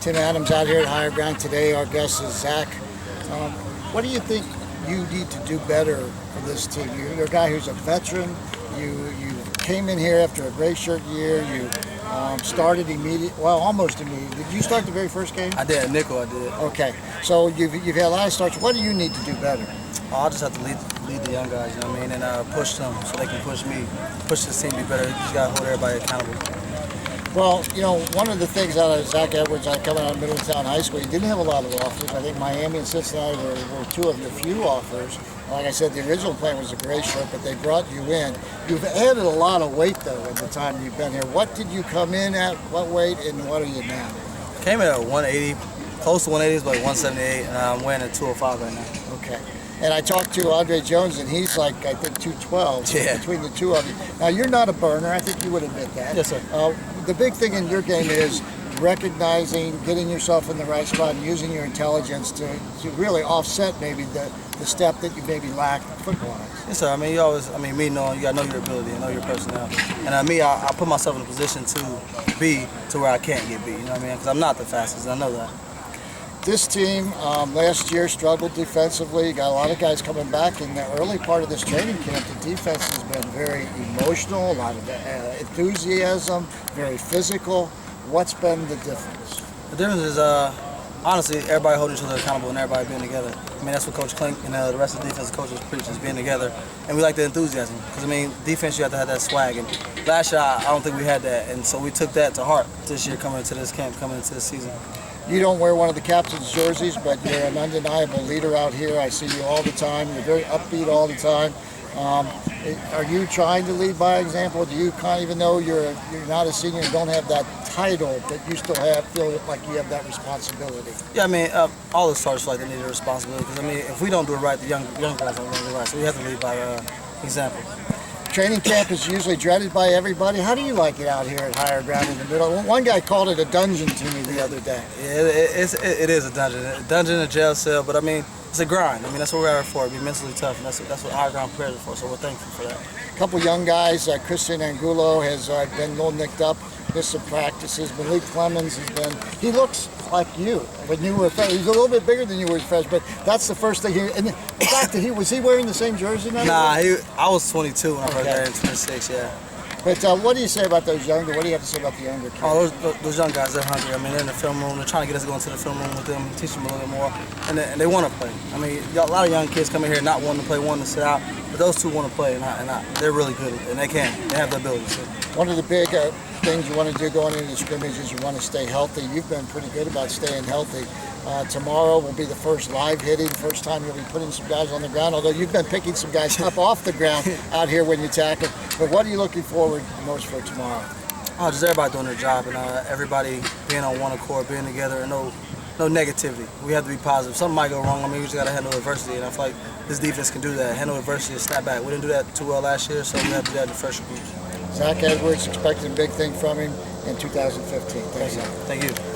Tim Adams out here at Higher Ground today. Our guest is Zach. What do you think you need to do better for this team? You're a guy who's a veteran. You came in here after a gray shirt year. You started almost immediately. Did you start the very first game? I did. Nickel, I did. Okay. So you've had a lot of starts. What do you need to do better? I'll just have to lead the young guys, you know what I mean, and push them so they can push me, push this team to be better. You just got to hold everybody accountable. Well, one of the things out of Zach Edwards, coming out of Middletown High School, he didn't have a lot of offers. I think Miami and Cincinnati were two of the few offers. Like I said, the original plan was a gray shirt, but they brought you in. You've added a lot of weight, though, in the time you've been here. What did you come in at, what weight, and what are you now? Came in at 180, close to 180s, but 178, and I'm weighing at 205 right now. Okay. And I talked to Andre Jones, and he's like, I think, 212 between the two of you. Now, you're not a burner. I think you would admit that. Yes, sir. The big thing in your game is recognizing, getting yourself in the right spot, and using your intelligence to really offset maybe the step that you maybe lacked football-wise. Yes, sir. I mean, me knowing, you got to know your ability and know your personnel. And I put myself in a position to be to where I can't get beat, you know what I mean? Because I'm not the fastest, I know that. This team last year struggled defensively. Got a lot of guys coming back in the early part of this training camp. The defense has been very emotional, a lot of enthusiasm, very physical. What's been the difference? The difference is, honestly, everybody holding each other accountable and everybody being together. I mean, that's what Coach Klink and the rest of the defensive coaches preach, is being together. And we like the enthusiasm. Because, I mean, defense, you have to have that swag. And last year, I don't think we had that. And so we took that to heart this year coming into this camp, coming into this season. You don't wear one of the captain's jerseys, but you're an undeniable leader out here. I see you all the time. You're very upbeat all the time. Are you trying to lead by example? Do you even though you're not a senior and don't have that title, but you still feel like you have that responsibility? Yeah, I mean, all the stars feel like they need a responsibility. Because, I mean, if we don't do it right, the young guys aren't going to do it right. So we have to lead by example. Training camp is usually dreaded by everybody. How do you like it out here at Higher Ground in the middle? One guy called it a dungeon to me the other day. Yeah, it is a dungeon, a jail cell. But I mean, it's a grind. I mean, that's what we're out here for. Be mentally tough, and that's what Higher Ground prepares us for. So we're thankful for that. A couple young guys. Christian Angulo has been a little nicked up. Missed some practices. Malik Clemens has been. He looks like you when you were fresh. He's a little bit bigger than you were fresh, but that's the first thing. And the fact that was he wearing the same jersey now? Nah, I was 22 when I first got here, 26. Yeah. But what do you say about those younger? What do you have to say about the younger kids? Oh, those young guys, they're hungry. I mean, they're in the film room. They're trying to get us to go into the film room with them, teach them a little bit more, and they want to play. I mean, a lot of young kids come in here not wanting to play, wanting to sit out, but those two want to play, and they're really good, and they can. They have the ability to. One of the big things you want to do going into the scrimmage is you want to stay healthy. You've been pretty good about staying healthy. Tomorrow will be the first live hitting, first time you'll be putting some guys on the ground, although you've been picking some guys up off the ground out here when you tackle. But what are you looking forward most for tomorrow? Oh, just everybody doing their job and everybody being on one accord, being together, and no negativity. We have to be positive. Something might go wrong. I mean, we just got to handle adversity, and I feel like this defense can do that. Handle adversity and snap back. We didn't do that too well last year, so we have to do that in the freshman groups. Zach Edwards, expecting a big thing from him in 2015. Thanks, Thank you.